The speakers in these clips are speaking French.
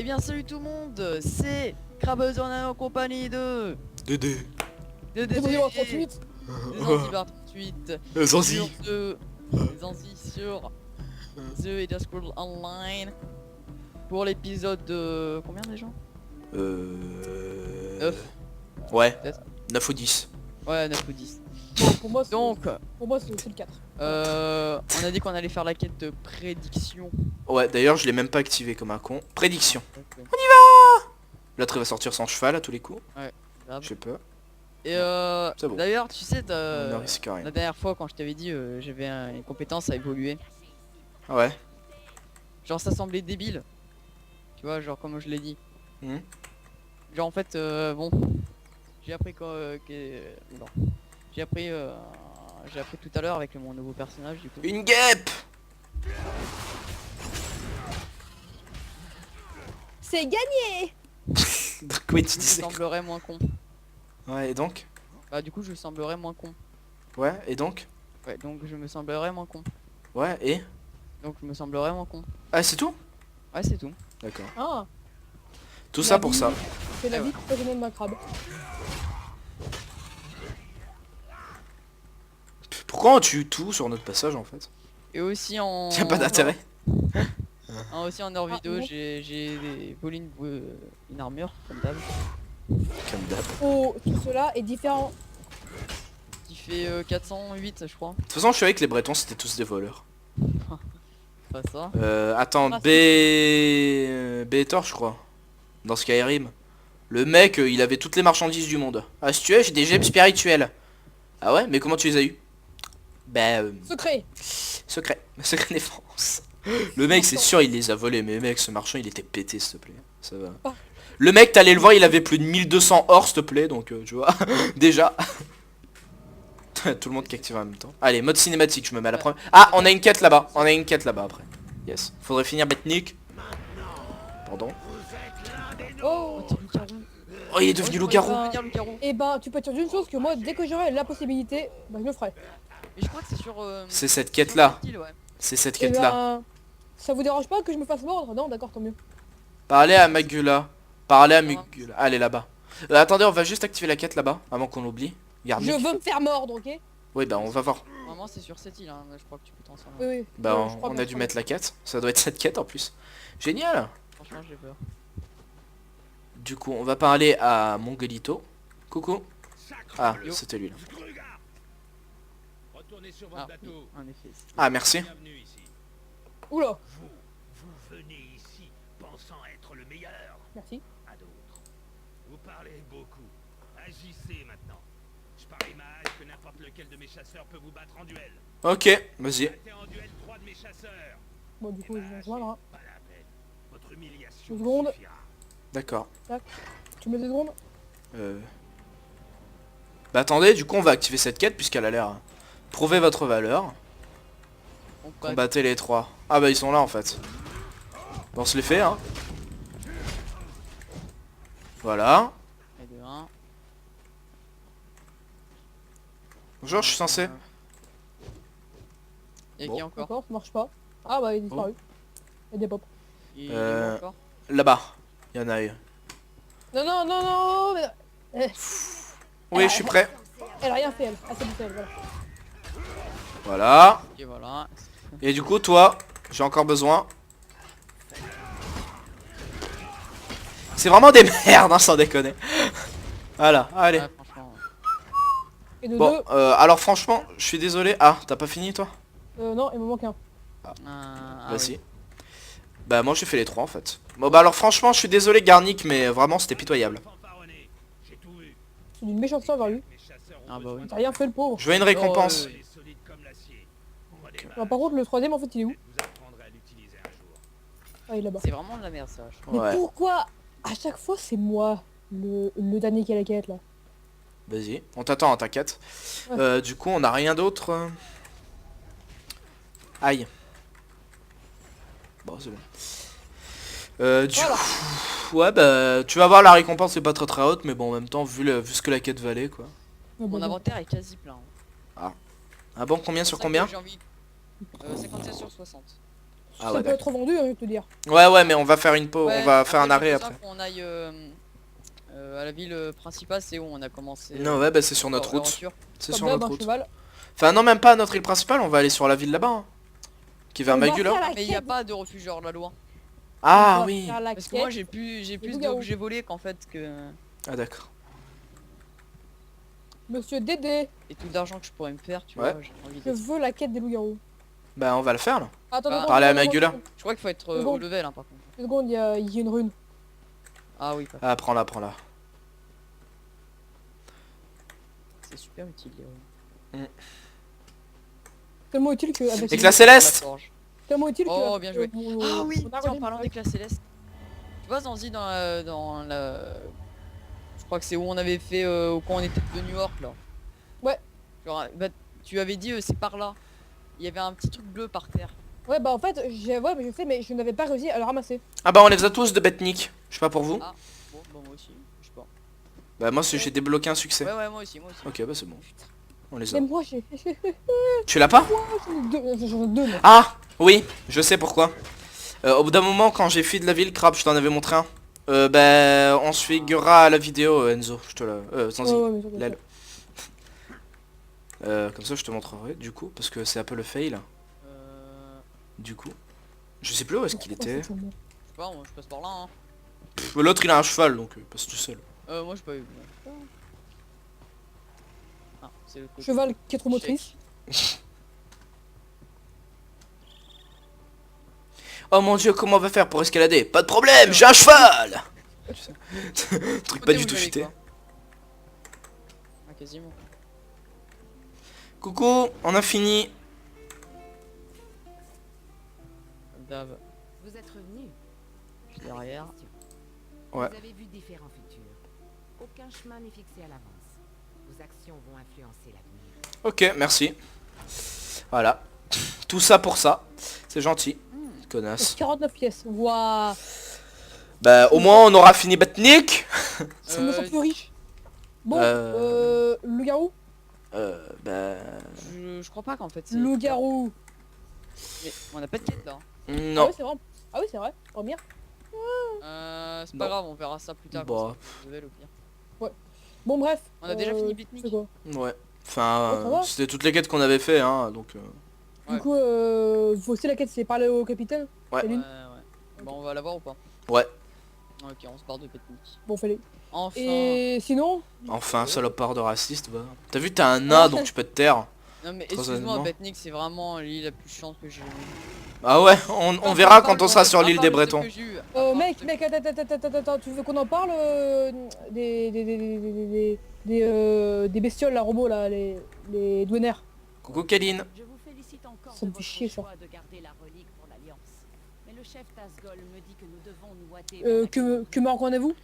Eh bien salut tout le monde, c'est Crabeuzon en compagnie de Dédé. Dédé Désolé, 38. des Zanzibar 38 Zanzi. sur Zanzi sur The Elder Scrolls Online pour l'épisode de combien déjà? 9 Ouais, peut-être. 9 ou 10. Ouais 9 ou 10. Pour moi, Donc c'est le 4. on a dit qu'on allait faire la quête de prédiction. Ouais, d'ailleurs, je l'ai même pas activé comme un con. Prédiction. Ok. L'autre, il va sortir son cheval à tous les coups. Grave. Je sais pas. Et C'est bon. d'ailleurs tu sais On ne risque rien. la dernière fois quand je t'avais dit j'avais une compétence à évoluer. Ouais. Genre ça semblait débile. Tu vois, genre comme je l'ai dit. Mhm. Genre en fait bon. J'ai appris oula. J'ai appris tout à l'heure avec mon nouveau personnage du coup. Une guêpe. C'est gagné. Oui, tu Je disais. semblerais moins con. Ouais, et donc? Bah du coup je semblerais moins con. Ouais, et donc? Ouais donc je me semblerais moins con. Ouais, et? Donc je me semblerais moins con. Ah, c'est tout? Ouais c'est tout. D'accord. Ah, Tout ça pour ça. c'est la Eh vie professionnelle de ma crabe. Pourquoi on tue tout sur notre passage en fait? Et aussi en. Y'a pas d'intérêt. Aussi en hors Ah, vidéo non. j'ai volé une armure comme d'hab. Comme d'hab. Oh, tout cela est différent. Qui fait 408 je crois. De toute façon, je savais que les Bretons c'était tous des voleurs. Pas ça. Attends, Ah, Bétor, je crois. Dans Skyrim. Le mec, il avait toutes les marchandises du monde. Ah, si tu veux, j'ai des gemmes spirituelles. Ah ouais, mais comment tu les as eu? Bah, Secret. secret. Secret défense. Le mec, c'est sûr, il les a volés. Mais mec, ce marchand, il était pété, s'il te plaît. Ça va. Ah. Le mec, t'allais le voir, il avait plus de 1200 or, s'il te plaît. Donc, tu vois, déjà. Tout le monde qui active en même temps. Allez, mode cinématique, je me mets à la première. Ah, on a une quête là-bas. On a une quête là-bas après. Yes. Faudrait finir Betnik. Pardon. Oh. T'es loup-garou. Oh, il est devenu loup-garou. bah, Regarde loup-garou. Et ben, tu peux être sûr d'une chose que moi, dès que j'aurai la possibilité, bah je le ferai. Mais je crois que c'est sur. C'est cette sur quête-là. Reptile, ouais. C'est cette Et quête-là. ben, ça vous dérange pas que je me fasse mordre? Non, d'accord, tant mieux. Parlez à Magula. Parlez à Magula. Allez là-bas. Attendez, on va juste activer la quête là-bas avant qu'on l'oublie. Garde. Je veux me faire mordre, ok? Oui, bah on va voir. Vraiment c'est sur cette île, hein. Je crois que tu peux t'en sortir. Oui, oui. Bah Je crois on bien, a dû je mettre la quête. Ça doit être cette quête en plus. Génial. Franchement j'ai peur. Du coup, on va parler à Mongolito. Coucou. Ah, Yo. c'était lui là. Retournez sur Ah votre oui, bateau. en effet. Ah, merci. Bienvenue ici. Oula, Vous venez ici pensant être le meilleur merci. à d'autres. Vous parlez beaucoup. Agissez maintenant. Je parie ma hache que n'importe lequel de mes chasseurs peut vous battre en duel. Ok, vas-y. Battez en duel 3 de mes chasseurs. Bon, du coup, je vais rejoindre. Hein. Pas la peine. Votre humiliation 2 secondes. suffira. D'accord. Tu me mets 2 secondes? Bah attendez, du coup on va activer cette quête puisqu'elle a l'air. Prouvez votre valeur. On peut Combattez les trois. Ah bah ils sont là en fait. Bon, on se les fait hein. Voilà. et de 1. Bonjour, je suis censé. Y'a Bon. qui encore? D'accord, ça marche pas. Ah bah, il est disparu. Il y a des pop. Il est où encore? Là-bas. Il y en a eu. Non, non, non, non, mais... Oui, je suis prêt. Elle a rien fait, elle. Ah, c'est bon, c'est elle, voilà. Voilà. Ok voilà. Et du coup, toi, j'ai encore besoin. C'est vraiment des merdes, hein, sans déconner. Voilà, allez. Ouais, franchement. Et de Bon, alors franchement, je suis désolé. Ah, t'as pas fini toi? non, il me manque un. Ah, Vas-y. oui. Bah moi j'ai fait les trois en fait. Bon bah alors franchement, je suis désolé Garnic, mais vraiment c'était pitoyable. Fanfaronné. J'ai tout vu. C'est d'une méchante envers lui. Mes chasseurs ont Ah bah besoin oui. T'as rien fait, le pauvre. Je veux une récompense. Il est solide comme l'acier. Prenez ma Bah, par contre, le troisième, en fait, il est où? Vous apprendrez à l'utiliser un jour. Ah, il est là-bas. C'est vraiment de la merde ça, je crois. Mais Ouais. pourquoi à chaque fois c'est moi le dernier qui a la quête là? Vas-y, on t'attend, hein, t'inquiète. Ouais. Du coup, on a rien d'autre. Aïe. Bon, c'est bon. Du Voilà. coup, ouais, bah, tu vas voir, la récompense est pas très très haute, mais bon, en même temps, vu ce que la quête valait, quoi. Ah, bah, Mon bon. inventaire est quasi plein. Ah bon, combien sur C'est ça que combien? j'ai envie. 57 sur 60. Ah Ça ouais, peut d'accord. être vendu, hein, je vais te dire. Ouais, mais on va faire une pause, Ouais, on va faire un il arrêt faut après. ça qu'on aille à la ville principale, c'est où on a commencé. Non, ouais, bah c'est sur notre route. l'aventure. C'est Comme sur d'hab, notre un route. cheval. Enfin, non, même pas à notre île principale, on va aller sur la ville là-bas. Hein, qui est vers On va Magul, faire hein. la Mais il n'y a quête. pas de refuge hors la loi. Ah On va oui. faire la Parce que moi quête. j'ai plus loup-garou. d'objets volés qu'en fait que. Ah d'accord. Monsieur Dédé, Et tout l'argent que je pourrais me faire, tu Ouais. vois, j'ai envie je de. veux la quête des loups-garous. Bah on va le faire là. Attends, Bah, attends, parlez à attends, Magula. attends, Je crois qu'il faut être C'est bon. au level hein, par contre. Une seconde, il y a une rune. Ah oui, pas. Ah prends-la, prends-la. C'est super utile les runes. Tellement utile que... avec Éclat une- céleste. La forge. Tellement utile que... Oh, bien joué. mon- Ah oui, mon tiens, arme en parlant est- d'éclat céleste. Tu vois Zanzi dans la. Je crois que c'est où on avait fait quand on était de New York là. Ouais. Genre, bah, tu avais dit c'est par là. Il y avait un petit truc bleu par terre. Ouais, bah en fait, ouais, mais je sais, mais je n'avais pas réussi à le ramasser. Ah bah on les a tous de Betnik. Je sais pas pour vous. Ah, bon, bah moi aussi, je sais pas. Bah moi j'ai débloqué un succès. Ouais, moi aussi, moi aussi. Ok bah c'est bon. On les a. Mais moi, j'ai... Tu l'as pas? J'en ai deux, moi. Ah oui, je sais pourquoi. Au bout d'un moment quand j'ai fui de la ville, Crab, je t'en avais montré un. Bah on se figurera à la vidéo Enzo. Je te la... Zanzi. Ouais, ouais, mais Lel. Comme ça je te montrerai du coup parce que c'est un peu le fail du coup. Je sais plus où est-ce qu'il était. Je sais pas, moi je passe par là hein. Pff, l'autre il a un cheval donc il passe tout seul. Moi j'ai pas eu. Ah, c'est le côté. Cheval qui est trop motrice. Oh mon dieu, comment on va faire pour escalader? Pas de problème, j'ai un cheval. Truc pas Côté du où tout j'allais, cheaté. quoi. Ah, quasiment. Coucou, on a fini. Comme d'hab, Vous êtes revenu. je suis derrière. Ouais. Vous avez vu différents futurs. Aucun chemin n'est fixé à l'avance. Vos actions vont influencer l'avenir. Ok, merci. Voilà. Tout ça pour ça. C'est gentil. Connasse. 49 pièces. Waouh. Bah au moins on aura fini Batnik. Je me sens plus riche. Bon, Euh. loup-garou. Bah... Je crois pas qu'en fait c'est. Loup-garou. Mais on a pas de quête là. Ah Non. oui, c'est vrai. Ah oui, c'est vrai. Première. C'est Non. pas grave, on verra ça plus tard. Bah. Comme ça, on level, au pire. Bon, bref. On a déjà fini Bitnik. c'est quoi Ouais. Enfin, Oh, ça va. c'était toutes les quêtes qu'on avait fait, hein, donc... Ouais. Du coup, vous aussi la quête, c'est parler au capitaine. Ouais. Céline. Bon, on va la voir ou pas? Ouais. Ok, on se barre de Bitnik. Bon, fallait. Enfin. Et sinon, Enfin, salopard de raciste, va. T'as vu, t'as un nain, donc tu peux te taire. Non mais Très excuse-moi, honnêtement. Betnik c'est vraiment l'île la plus chiante que j'ai eue. Ah ouais, on verra quand on sera sur l'île des Bretons. mec, attends, tu veux qu'on en parle des bestioles, la robot, là, les douanières. Coucou Kaline. Je vous félicite encore Ça me de fait votre chier, ça. choix de garder la relique pour l'Alliance. Mais le chef Tasgol me dit que nous devons nous hâter vers la Que me recommandez-vous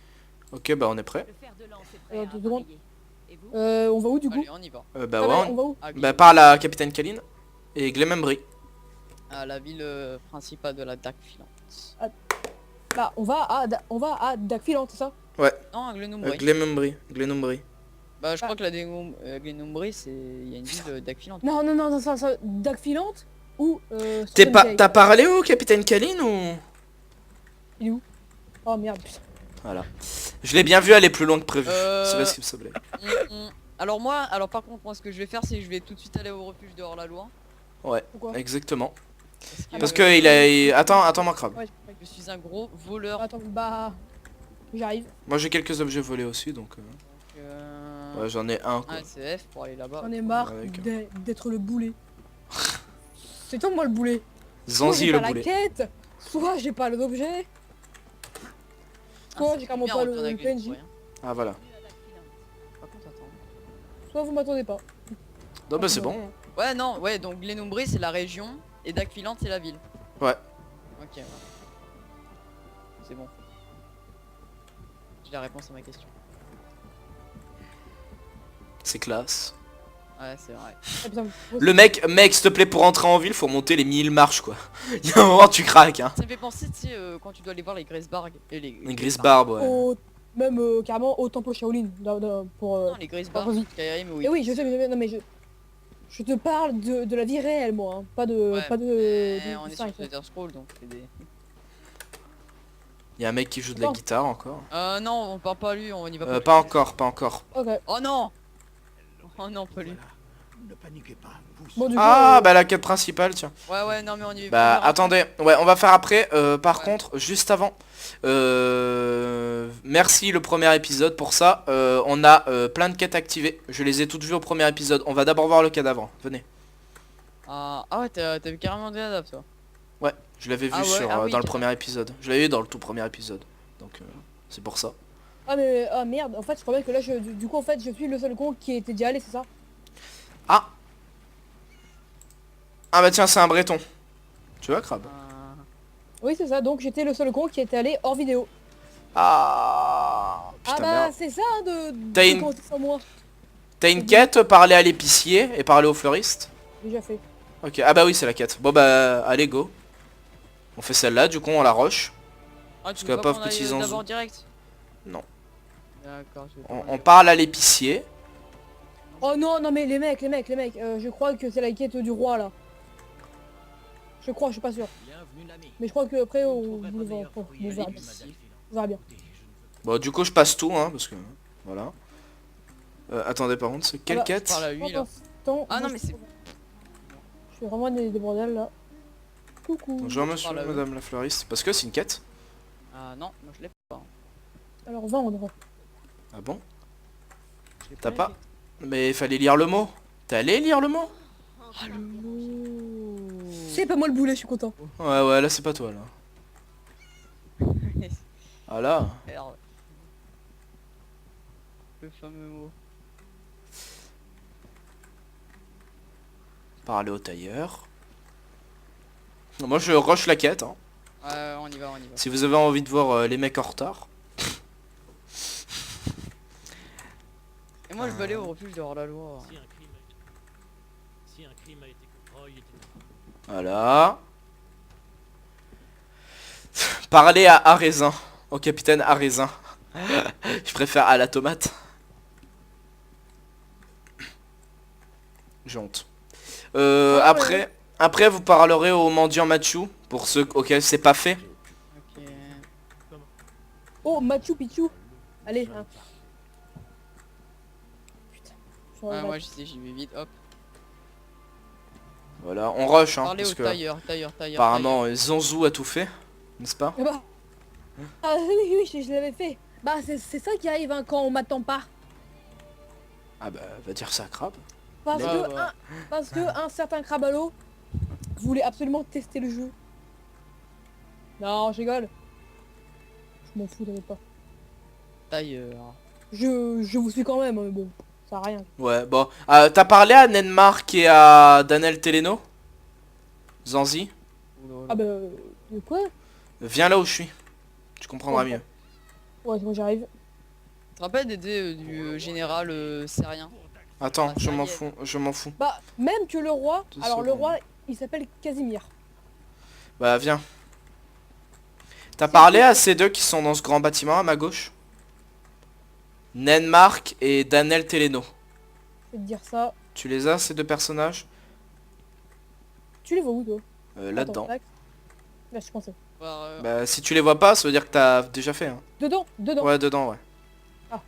Ok, bah on est prêt. Le fer de lance est prêt à deux secondes. appareiller. Et vous On va où du coup? Allez, on y va. Bah Ah ouais, on va où? À, bah par la capitaine Kaline et Glemembry. à la ville principale de la Darkfield. Bah, on va à Dagfield, c'est ça? Non, à Glenumbray. Glemembry. Bah je crois que la Glenumbray c'est... Il y a une ville de Darkfield. Non, ça, Dagfield ou... T'as parlé au capitaine Kaline ou... Il est où? Oh merde, putain. Voilà. Je l'ai bien vu aller plus loin que prévu. C'est ce qui me semblait. Alors par contre moi ce que je vais faire c'est que je vais tout de suite aller au refuge de hors-la-loi. Ouais, Pourquoi? exactement. Parce Parce que il a... Attends, mon crabe. Ouais, je suis un gros voleur. attends, bah... J'arrive. Moi j'ai quelques objets volés aussi, donc... Ouais, j'en ai un, quoi. Un CF pour aller là-bas. J'en ai marre Avec. d'être le boulet. C'est toi moi le boulet. Soit Zanzi j'ai le pas la boulet. quête, soit j'ai pas l'objet, soit j'ai carrément pas le PNJ, Ah voilà. Par contre attends. soit vous m'attendez pas. Non bah c'est bon. Ouais non, ouais donc Glenumbray c'est la région et Darkfield c'est la ville. Ouais. Ok. Ouais. C'est bon. J'ai la réponse à ma question. C'est classe. Ouais c'est vrai. Ah, putain, Le mec, s'il te plaît, pour rentrer en ville, faut monter les 1000 marches, quoi. Il y a un moment, tu craques, hein. Ça me fait penser, tu sais, quand tu dois aller voir les Grisbarg et Les grises barbes, ouais. même carrément au temple Shaolin, pour... Non, les Grisbarg, vas-y. Skyrim, oui. Eh oui, je sais, non mais je... Je te parle de la vie réelle, moi, hein. Pas de... Ouais, pas de... on est sur Elder Scrolls donc c'est des... Il y a un mec qui joue de la Non. guitare encore. Non, on parle pas à lui, on y va pas. Pas encore, pas encore. Ok. Oh non. Oh non, pas lui. Ne paniquez pas. Bon, du coup, Ah bah la quête principale, tiens. Ouais, non mais on y va. Bah attendez, ouais on va faire après. Par Ouais. contre, juste avant, merci le premier épisode pour ça. On a plein de quêtes activées. Je les ai toutes vues au premier épisode. On va d'abord voir le cadavre. Venez. Ah ouais, t'as vu carrément des adaptes toi. Ouais, je l'avais vu Ah ouais, sur, ah oui, dans le carrément. premier épisode. Je l'avais vu dans le tout premier épisode. Donc c'est pour ça. Ah mais ah merde, en fait je crois bien que là du coup en fait je suis le seul con qui était déjà allé, c'est ça? Ah. Ah bah tiens, c'est un breton. Tu vois, crabe? Oui c'est ça, donc j'étais le seul con qui était allé hors vidéo. Ah. Ah Putain, bah merde. c'est ça hein, T'as de une- compter sans moi. T'as une quête, parler à l'épicier et parler au fleuriste? Déjà fait. Ok, ah bah oui, c'est la quête. Bon bah, allez, go. On fait celle-là, du coup, on la rush. Ah, tu que veux la pas pauvre qu'on aille petite Zanzou. d'abord direct? Non. D'accord, je vais On parle à l'épicier. Oh non non mais les mecs, je crois que c'est la quête du roi là. Je crois, je suis pas sûr. Bienvenue l'ami. Mais je crois que après on Trouverai pas meilleur on fruit à verra bien. l'épicier. On verra bien. Écoutez, je ne veux Bon, du coup, je passe tout, hein, parce que... Voilà. Attendez, par contre, c'est quelle bah, quête? parle à lui là. Attends, Ah non moi, mais je- c'est... Je fais vraiment des bordels là. Coucou. Bonjour, monsieur, parle à eux. madame la fleuriste. Parce que c'est une quête. Ah non, moi je l'ai pas. Alors vendre. Ah bon? Je l'ai T'as pas? Mais il fallait lire le mot. T'es allé lire le mot? Ah le mot. C'est pas moi le boulet, je suis content. Ouais, là, c'est pas toi, là. Ah là. Merde. Le fameux mot. Parler au tailleur. Moi, je rush la quête, hein. Ouais, on y va. Si vous avez envie de voir les mecs en retard. Et moi je vais aller au refuge de hors-la-loi. Si un crime a été Roy était Voilà. Parler à Araisin. Au capitaine Araisin. Je préfère à la tomate. J'ai honte. Après, vous parlerez au mendiant Machu. Pour ceux auxquels c'est pas fait. Ok. Oh, Machu Picchu. Allez, hein. Putain. Je Ouais, regrette. moi j'y vais vite, hop. Voilà, on rush, hein. Parler Parce au que tailleur. apparemment, Zanzou a tout fait. N'est-ce pas? Ah bah. Ah oui, je l'avais fait. Bah c'est ça qui arrive hein, quand on m'attend pas. Ah bah, va dire ça à Crabe. Parce Ouais, que, ouais. parce que un certain Crabalo voulait absolument tester le jeu. Non, je rigole. Je m'en fous, t'inquiète pas. Tailleur. Je vous suis quand même, mais bon, ça sert à rien. Ouais, bon. T'as parlé à Nenmark et à Daniel Teleno? Zanzi? Ah bah, de quoi? Viens là où je suis. Tu comprendras mieux. Ouais, moi j'arrive. Tu te rappelles des dés du général syrien? Attends, Ah, je ça y m'en est. fous, je m'en fous. Bah, même que le roi, 2 alors le secondes. roi, il s'appelle Casimir. Bah viens. T'as parlé à ces deux qui sont dans ce grand bâtiment à ma gauche? Nenmark et Daniel Teleno. Je vais te dire ça. Tu les as ces deux personnages? Tu les vois où toi? Là-dedans. Attends, tac. Là, je pensais. Bah si tu les vois pas, ça veut dire que t'as déjà fait, hein. Dedans. Ouais, dedans, ouais. Ah.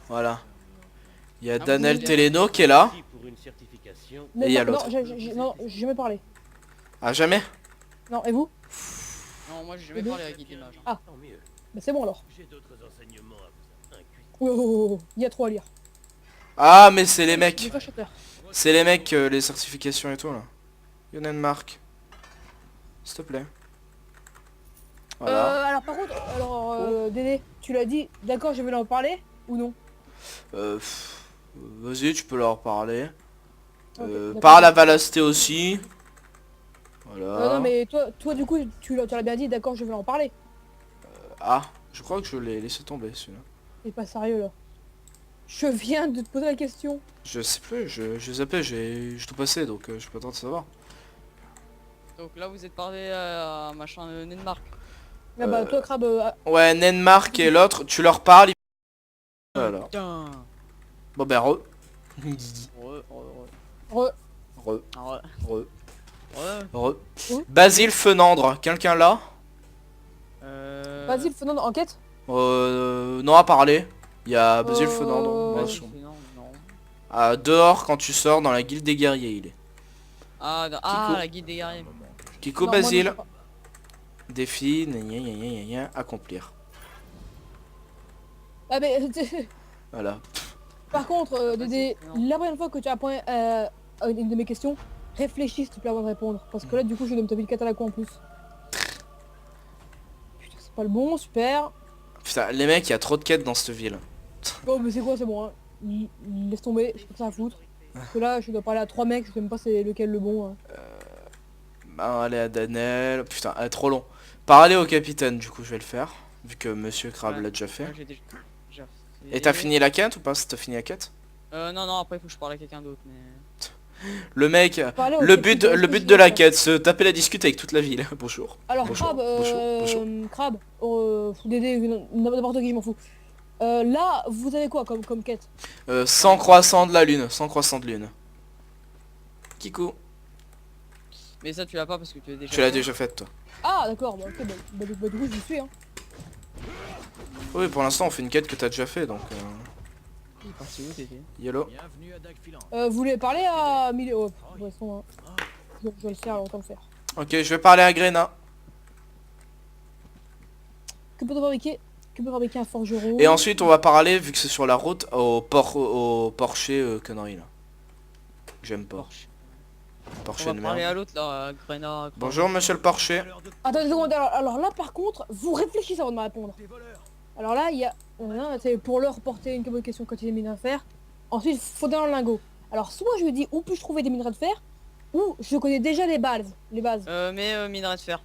Voilà. Il y a Ah, Daniel vous Teleno qui est là. pour une certification. Et il y a non, l'autre. non, j'ai jamais parlé. Ah, jamais? Non, et vous? Non, moi j'ai jamais parlé avec Guy d'image. Ah. Tant mieux. Bah c'est bon alors. J'ai d'autres enseignements à vous inculquer. Oh, il y a trop à lire. Ah, mais c'est les mecs. J'ai pas chanteur. C'est les mecs, les certifications et tout, là. Nenmark. S'il te plaît. Voilà. Alors par contre, Dédé, tu l'as dit, d'accord, je vais leur parler ou non? Vas-y, tu peux leur parler. Ok, d'accord. Parle à Valasté aussi. Voilà. Non mais toi du coup, tu l'as bien dit, d'accord, je vais leur parler. Ah, je crois que je l'ai laissé tomber celui-là. T'es pas sérieux là. Je viens de te poser la question. Je sais plus, je zappais, j'ai tout passé donc je peux pas attendre de savoir. Donc là vous êtes parlé à machin Nenmark. Ah bah toi crabe, Ouais, Nenmark et l'autre, tu leur parles. Voilà. Putain. Bon ben re. Re, Re. Re, ah, re, re, re. re. Oh. Basile Fenandre, quelqu'un là? Vas-y, faisons enquête. Non, à parler. Il y a Basile Fenandre. Moi, Vas-y. son- Non, non. dehors, quand tu sors dans la guilde des guerriers, il est. Ah, la guide des guerriers. Kiko Non, moi, non, je Basile. sais pas. Défi, gna gna gna gna gna, accomplir. Ah mais Voilà. par contre, Dédé, Non. la prochaine fois que tu apprends à une de mes questions, réfléchis s'il te plaît avant de répondre. Parce que là, du coup, je vais me taper le catalaco en plus. Putain, c'est pas le bon, super. Putain, les mecs, il y a trop de quêtes dans cette ville. Bon, mais c'est quoi, c'est bon, hein. Laisse tomber, j'ai pas que ça à foutre. Parce que là, je dois parler à 3 mecs, je sais même pas c'est lequel le bon. Hein. Bah, allez à Danel. Putain, trop long. Parler au capitaine, du coup, je vais le faire. Vu que Monsieur Crabbe Ouais. l'a déjà fait. Ouais, j'ai déjà fait. Et t'as fini la quête ou pas? T'as fini la quête? Non, non, après il faut que je parle à quelqu'un d'autre, mais... Le mec, Parler au le but capitaine, de je la vais faire. quête, se taper la discute avec toute la ville. Bonjour. Alors, Bonjour, Crabbe, bonjour. Crabbe, Dédé, n'importe qui, je m'en fous. Là, vous avez quoi comme quête? 100 croissants de la lune, 100 croissants de lune. Kikou, Mais ça tu l'as pas parce que tu l'as déjà tu l'as fait. déjà faite toi. Ah, d'accord, bah, ok, du coup, je vous suis, hein. Oui, pour l'instant on fait une quête que t'as déjà fait donc. Il est parti où t'étais? Yellow. Bienvenue à Dagfilan. Vous voulez parler à Milé... Oh, de toute façon, hein. Je vais le faire, autant le faire. Ok, je vais parler à Grena. Que peut fabriquer un forgeron? Et ensuite on va parler, vu que c'est sur la route, au Porsche connerie là. Que j'aime pas. Porsche. Porsche On de va parler merde. à l'autre là, à Grena. Bonjour monsieur le Porsche. Attends une seconde, alors là, par contre, vous réfléchissez avant de me répondre. Alors là, il y a... c'est pour leur porter une bonne question quand il y a des mines à faire. Ensuite, faut dans le lingot. Alors, soit je lui dis où puis-je trouver des minerais de fer, ou je connais déjà les bases. Minerai de fer.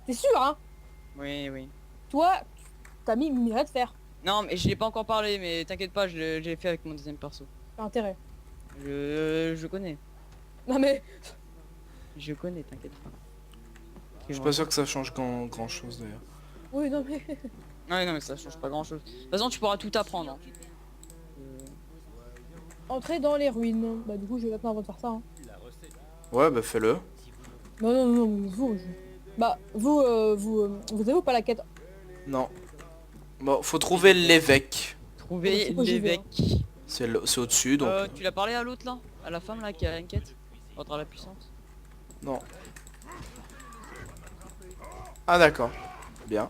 T'es sûr, hein? Oui, oui. Toi, t'as mis minerais de fer. Non, mais je l'ai pas encore parlé, mais t'inquiète pas, je l'ai fait avec mon deuxième perso. T'as intérêt. Je connais. Non mais... Je connais, t'inquiète pas. Je suis pas sûr que ça change grand chose d'ailleurs. Oui, non mais... Ouais, non, mais ça change pas grand chose. De toute façon, tu pourras tout apprendre. Hein. Entrer dans les ruines. Bah du coup, je vais maintenant avant de faire ça, hein. Ouais, bah fais-le. Non, mais vous... Bah, vous avez ou pas la quête? Non. Bon, faut trouver l'évêque. Trouver c'est quoi, j'y vais, l'évêque. C'est au-dessus donc. Tu l'as parlé à l'autre là? À la femme là qui a une quête? Contre la puissance? Non. Ah d'accord. Bien.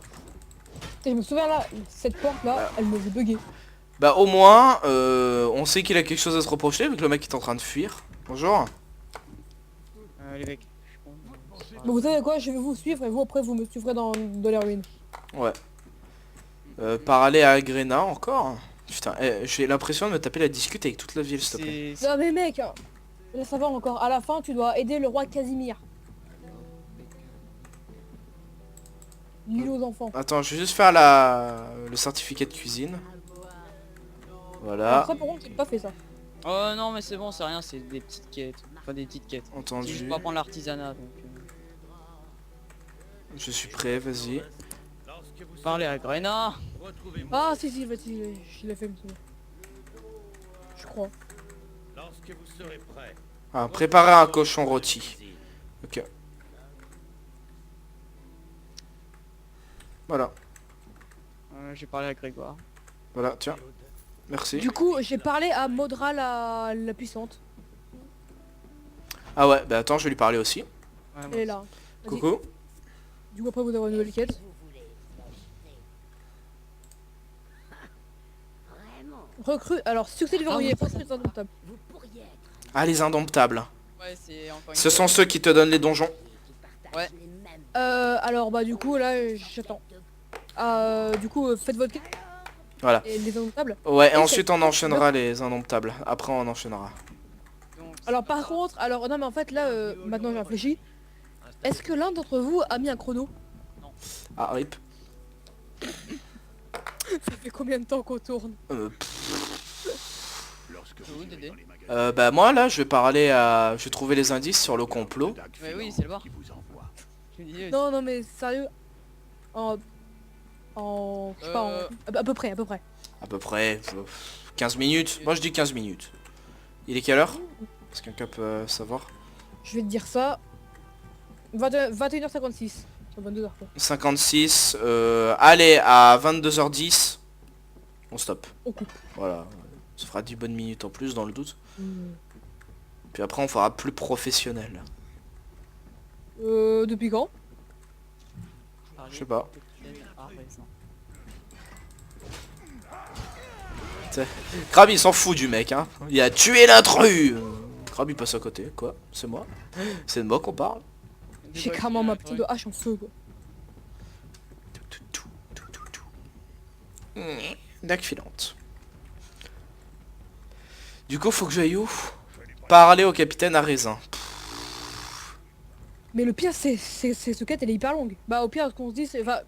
Et je me souviens là, cette porte là, elle me faisait bugger. Bah au moins, on sait qu'il a quelque chose à se reprocher vu que le mec est en train de fuir. Bonjour. L'évêque. Bon, vous savez quoi, je vais vous suivre et vous après vous me suivrez dans les ruines. Ouais. Parler à Grena encore. Putain, j'ai l'impression de me taper la discute avec toute la ville s'il te plaît. C'est... Non mais mec, laisse savoir encore, à la fin tu dois aider le roi Casimir. L'île aux enfants. Attends, je vais juste faire le certificat de cuisine. Voilà, Alors ça par contre j'ai pas fait ça. Oh non, mais c'est bon, c'est rien, c'est des petites quêtes. Enfin, des petites quêtes. C'est entendu. juste pour apprendre l'artisanat donc. Je suis prêt, vas-y. Lorsque vous Parler à Grena. Ah si, vas-y, je l'ai fait, monsieur. Je crois. Lorsque vous serez prêt. Ah, préparer un cochon rôti. Ok. Voilà, J'ai parlé à Grégoire. voilà, tiens. Merci. Du coup j'ai parlé à Maudra la puissante. Ah ouais, bah attends, je vais lui parler aussi. Ouais, Elle est là. Vas-y. Coucou. Du coup après vous avez une nouvelle quête. Recrue, alors succès du verrouillé, pas les indomptables. Ah, les indomptables. Ouais, c'est encore une Ce sont ceux qui te donnent les donjons. Ouais. Alors bah du coup là j'attends. Du coup faites votre quête. Voilà. Et les indomptables. Ouais, et Et ensuite on enchaînera les indomptables. Après on enchaînera. Donc, Alors par contre, alors non mais en fait là, maintenant j'ai réfléchi. Est-ce que l'un d'entre vous a mis un chrono? Ah, rip. Ça fait combien de temps qu'on tourne? c'est où, Dédé? Bah moi là je vais parler à... Je vais trouver les indices sur le complot. Ouais, oui, c'est le bar. Je me disais, Non mais sérieux. Je sais pas, à peu près. À peu près 15 minutes. Moi je dis 15 minutes. Il est quelle heure? Est-ce que quelqu'un peut savoir? Je vais te dire ça. 21h56. 22h quoi. 56. Allez, à 22h10. On stoppe. On coupe. Voilà. Ça fera 10 bonnes minutes en plus dans le doute. Hmm. Puis après on fera plus professionnel. Depuis quand? Je sais pas. Crab il s'en fout du mec hein. Il a tué l'intrus. Crab il passe à côté. Quoi? C'est moi? C'est de moi qu'on parle? J'ai carrément ma putain de hache en feu quoi. Dac filante. Du coup faut que j'aille où? Parler au capitaine à raisin. Mais le pire c'est ce quête elle est hyper longue. Bah au pire ce qu'on se dit c'est... Enfin,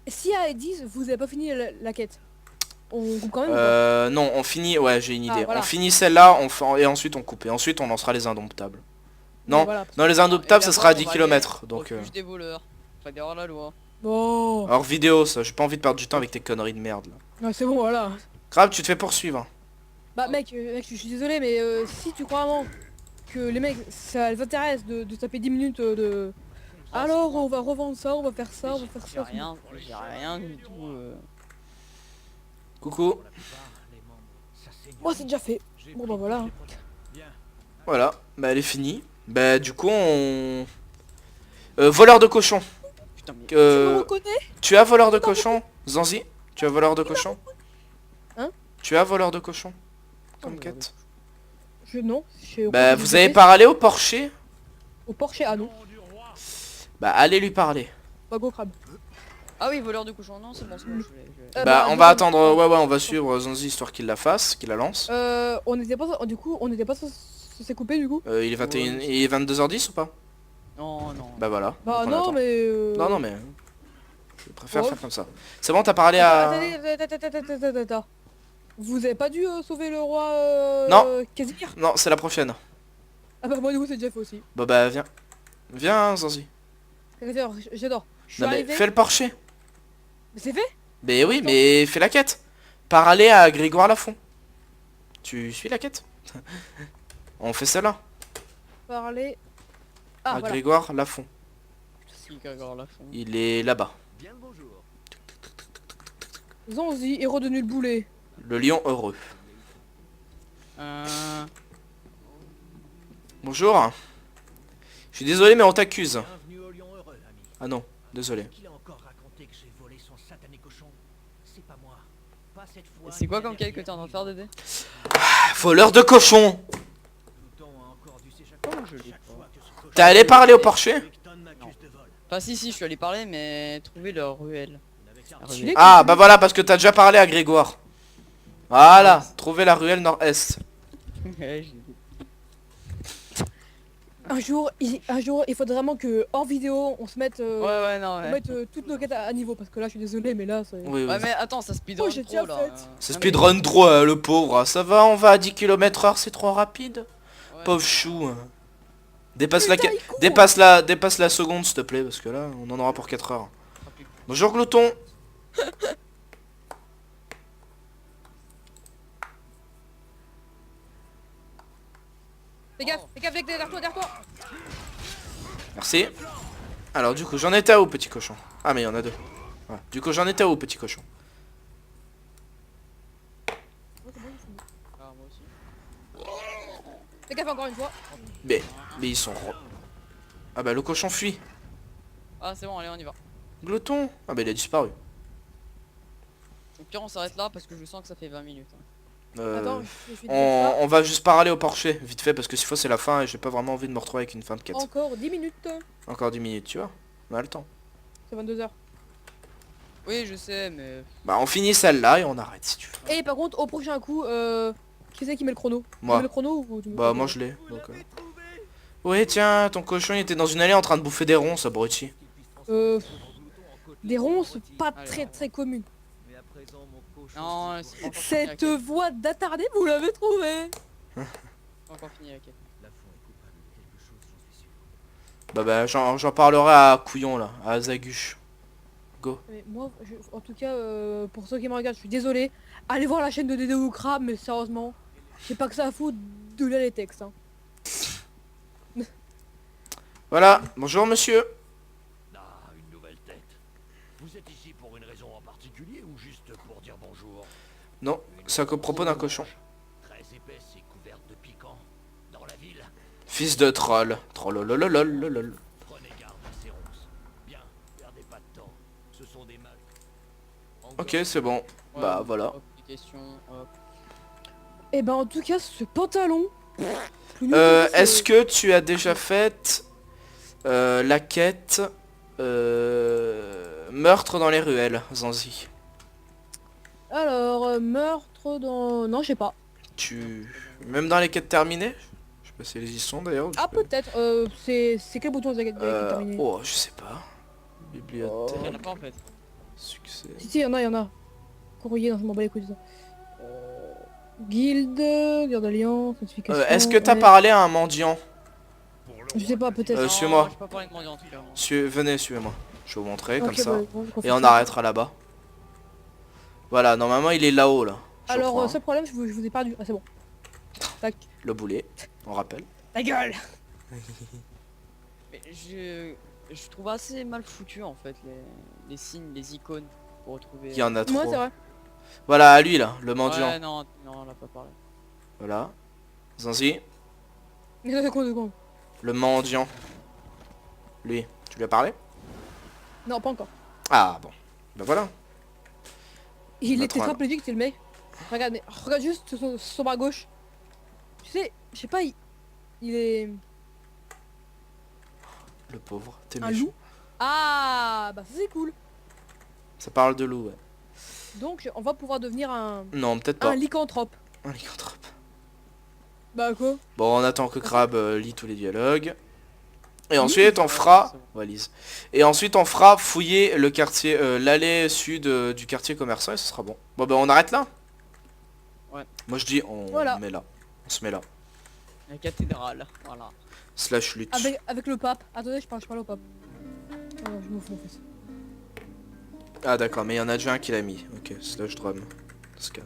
si à 10 vous avez pas fini la quête, on coupe quand même ou pas? Non on finit, ouais j'ai une idée. Voilà. On finit celle-là et ensuite on coupe. Et ensuite on lancera les indomptables. Non, Voilà. non les indomptables ça sera à 10 km. Donc des voleurs. Pas des hors la loi. Bon. hors vidéo ça, j'ai pas envie de perdre du temps avec tes conneries de merde là. Ouais, c'est bon voilà. Crab tu te fais poursuivre. Bah mec, je suis désolé mais si tu crois vraiment que les mecs ça les intéresse de taper 10 minutes de... Alors on va revendre ça, on va faire ça, on va faire ça. J'ai rien du tout. Coucou. Moi c'est déjà fait. Bon bah voilà. Voilà, bah elle est finie. Bah du coup on... voleur de cochon. Putain mais. Tu me reconnais? Tu as voleur de cochon, Zanzi? Tu as voleur de cochon? Hein? Tu as voleur de cochon comme Oh, quête? Non. Bah vous avez parlé au porcher? Au Porsche, ah non. Bah allez lui parler. Pas go crabe. Ah oui, voleur de cochon, non c'est bon, je l'ai. Bah on va attendre, ouais on va suivre Zanzi histoire qu'il la fasse, qu'il la lance. On n'était pas... Du coup, on n'était pas censé couper du coup. Il est 21, il est 22h10 ou pas? Non, non. Bah voilà. Bah donc on non attend. mais... Non mais... Je préfère Oh. faire comme ça. C'est bon t'as parlé à... Attends. Vous avez pas dû sauver le roi Non. Casimir? Non c'est la prochaine. Ah bah moi du coup c'est déjà fait aussi. Bah viens. Viens Zanzi. J'adore. Je suis Non mais arrivé. fais le porcher. Mais c'est fait? Mais oui mais fais la quête. Parler à Grégoire Lafont. Tu suis la quête? On fait celle-là. Parler... Ah À voilà. Grégoire Lafont. Si, Grégoire Lafont. Il est là-bas. Bien le bonjour. Zanzi, héros de nul boulet. Le lion heureux. Bonjour. Je suis désolé mais on t'accuse. Bienvenue au Lion Heureux, ami. Ah non, désolé. Qui l'a encore raconté que j'ai volé son satané cochon? C'est pas moi. Pas cette fois. C'est quoi comme quête que t'es en train de faire, Dédé? Voleur de cochon. Pluton a encore dû s'échapper. Comment je l'ai Chaque pas? fois que ce cochon- T'es allé parler au porcher? Victon m'accuse de vol. Enfin si, je suis allé parler, mais trouver leur ruelle. Vous n'avez qu'à La Tu ruelle. l'es Ah bah voilà parce que t'as déjà parlé à Grégoire. Voilà, trouver la ruelle nord-est. Ouais, j'ai- un jour, il faudrait vraiment que hors vidéo on se mette... Ouais, non, On ouais. mette toutes nos quêtes à niveau parce que là je suis désolé mais là c'est... Oui, oui. Ouais, mais attends, ça speedrun Oh, j'ai déjà trop là. fait. C'est speedrun trop le pauvre. Ah, ça va, on va à 10 km/h, c'est trop rapide. Ouais. Pauvre chou. Putain, il court. Dépasse la seconde s'il te plaît parce que là on en aura pour 4 heures. Bonjour Glouton. Fais gaffe, derrière toi. Merci. Alors du coup j'en étais à où petit cochon? Ah mais il y en a deux. Ouais. Du coup j'en étais à où petit cochon? Ah, moi aussi. Fais gaffe encore une fois. Mais ils sont... Ah bah le cochon fuit. Ah, c'est bon, allez, on y va. Glouton. Ah bah il a disparu. Au pire, on s'arrête là parce que je sens que ça fait 20 minutes. Attends, je suis On va juste parler au porcher vite fait parce que s'il faut c'est la fin et j'ai pas vraiment envie de me retrouver avec une fin de quête. encore 10 minutes. Encore 10 minutes tu vois. On a le temps. C'est 22h. Oui, je sais, mais... Bah on finit celle-là et on arrête si tu veux. Et par contre au prochain coup, qui c'est qui met le chrono? Tu Moi. mets le chrono ou tu mets Bah pas moi le je l'ai. Donc, Ouais tiens, ton cochon il était dans une allée en train de bouffer des ronces abruti. chrono? Des ronces pas Allez. très communes. Mais à présent, mon cochon. Non, c'est pas encore fini la Cette quête. voix d'attardé, vous l'avez trouvée? C'est pas encore fini la quête. Lafont est coupable de quelque chose, j'en suis sûr. Bah j'en parlerai à Couillon là, à Zaguche. Go. Mais moi, en tout cas, pour ceux qui me regardent, je suis désolé. Allez voir la chaîne de Dédé ou Crab, mais sérieusement, j'ai pas que ça à foutre de lire les textes. Hein. Voilà, bonjour monsieur. Ah, une nouvelle tête. Vous êtes ici pour une raison en particulier ou juste pour dire bonjour? Non, c'est à propos d'un cochon. Très épaisse et couverte de piquants. Dans la ville, Fils de troll. Trollolololololol. prenez garde à ces ronces. Bien, perdez pas de temps. Ce sont des mags. Ok, c'est bon. Ouais, Bah voilà. hop, des questions, hop. Et ben en tout cas, ce pantalon. plus nul que ça, Est-ce c'est- que tu as déjà fait la quête meurtre dans les ruelles, Zanzi? Alors, meurtre dans... Non, je sais pas. Même dans les quêtes terminées? Je sais pas si elles y sont d'ailleurs. Ah peut-être. C'est quel bouton qui est terminé? Oh, je sais pas. Il y en Bibliothèque, a pas en fait. succès. Si, il y en a. Courrier, non, je m'en bats les couilles de ça. Guilde, garde alliance, notification... Est-ce que t'as ouais. parlé à un mendiant? Je sais pas, peut-être. Euh, Non, suis-moi. Je peux pas parler de mendiant en tout cas. moi. Venez, suivez-moi. Je vais vous montrer comme Ok, ça. bah, bon, je confie Et on ça. arrêtera là-bas. Voilà, normalement il est là-haut là. Je Alors, crois, hein. seul problème, je vous ai perdu. Ah, c'est bon. Tac. Le boulet, on rappelle. Ta gueule. Mais je trouve assez mal foutu en fait les signes, les icônes pour retrouver. Il y en a Moi, trop. c'est vrai. Voilà, à lui là, le mendiant. Ouais, non, on l'a pas parlé. Voilà. Zanzi, 2 secondes. le mendiant. Lui, tu lui as parlé? Non, pas encore. Ah bon. Ben voilà. Il Notre était homme. tétraplégique, c'est le mec. Regarde, mais regarde juste son bras gauche. Tu sais, je sais pas, il est Le pauvre, t'es un méchant. loup. Ah, bah ça c'est cool. Ça parle de loup, ouais. Donc, on va pouvoir devenir Non, peut-être pas. un lycanthrope. Un lycanthrope. Bah quoi? Bon, on attend que Crab lit tous les dialogues. Et Oui, ensuite on c'est fera... bon. Valise. Et ensuite on fera fouiller le quartier, l'allée sud du quartier commerçant et ce sera bon. Bon ben on arrête là. Ouais. Moi je dis on Voilà. met là. On se met là. La cathédrale, voilà. Slash lutte. Avec le pape. Attendez, je parle au pape. Oh, je me fous en fait. Ah d'accord, mais il y en a déjà un qui l'a mis. Ok, slash drum. Dans ce cas.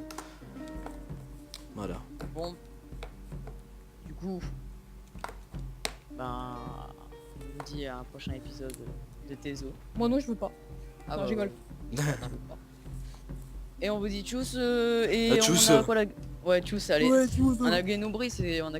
Voilà. Bon. Du coup. Ben. On vous dit à un prochain épisode de Tezo. Moi non, je veux pas. Ah Non, je rigole. ouais. Attends, je veux pas. Et on vous dit tchuss et Ah, tchuss. on a quoi la... Ouais tchuss allez. Ouais, tu vois. On a gagné nos bris et on a